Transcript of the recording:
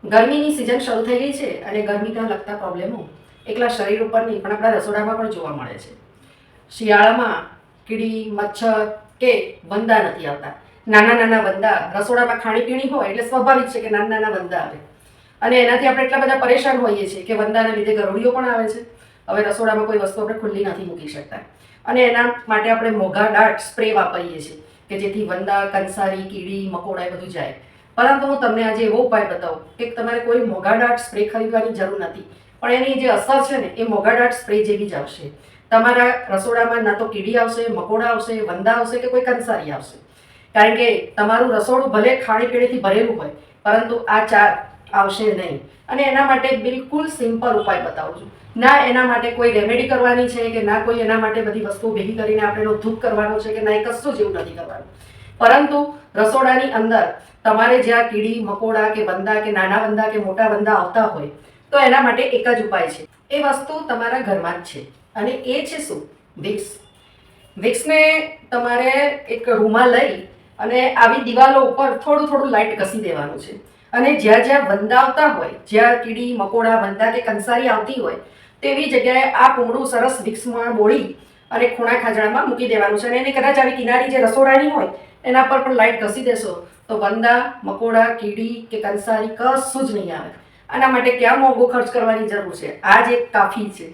ગરમીની સિઝન શરૂ થઈ ગઈ છે અને ગરમીના લગતા પ્રોબ્લેમો એકલા શરીર ઉપર નહીં પણ આપણા રસોડામાં પણ જોવા મળે છે. શિયાળામાં કીડી મચ્છર કે વંદા નથી આવતા. નાના નાના વંદા રસોડામાં ખાણીપીણી હોય એટલે સ્વાભાવિક છે કે નાના નાના વંદા આવે અને એનાથી આપણે એટલા બધા પરેશાન હોઈએ છીએ કે વંદાના લીધે ગરોળીઓ પણ આવે છે. હવે રસોડામાં કોઈ વસ્તુ આપણે ખુલ્લી નથી મૂકી શકતા અને એના માટે આપણે મોઘા ડાર્ટ સ્પ્રે વાપરીએ છીએ કે જેથી વંદા કંસારી કીડી મકોડા એ બધું જાય. પરંતુ હું તમને આજે એવો ઉપાય બતાવું કે તમારે કોઈ મોઘા ડાર્ટ સ્પ્રે ખરીદવાની જરૂર નથી, પણ એની જે અસર છે ને એ મોઘા ડાર્ટ સ્પ્રે જેવી જ આવશે. તમારા રસોડામાં ના તો કીડી આવશે, મકોડા આવશે, વંદા આવશે કે કોઈ કંસારી આવશે. કારણ કે તમારું રસોડું ભલે ખાણીપીણીથી ભરેલું હોય પરંતુ આ ચાર આવશે નહીં. અને એના માટે બિલકુલ સિમ્પલ ઉપાય બતાવું છું. ના એના માટે કોઈ રેમેડી કરવાની છે કે ના કોઈ એના માટે બધી વસ્તુઓ ભેગી કરીને આપણે એનો ધૂપ કરવાનો છે કે ના એ કશું જેવું નથી કરવાનું. પરંતુ રસોડાની અંદર તમારે જ્યાં કીડી મકોડા કે વંદા કે નાના વંદા કે મોટા વંદા આવતા હોય તો એના માટે એક જ ઉપાય છે. એ વસ્તુ તમારા ઘરમાં જ છે અને એ છે શું? વિક્સ. વિક્સને તમારે એક રૂમાલ લઈ અને આવી દિવાલો ઉપર થોડું થોડું લાઇટ ઘસી દેવાનું છે અને જ્યાં જ્યાં વંદા આવતા હોય, જ્યાં કીડી મકોડા વંદા કે કંસારી આવતી હોય તેવી જગ્યાએ આ પૂમડું સરસ વિક્સમાં બોળી અને ખૂણા ખાજડામાં મૂકી દેવાનું છે અને એને કદાચ આવી કિનારી જે રસોડાની હોય એના પર પણ લાઇટ ઘસી દેશો તો વંદા મકોડા કીડી કે કંસારી કશું જ નહીં આવે. આના માટે ક્યાં મોંઘો ખર્ચ કરવાની જરૂર છે? આ જ એક કાફી છે.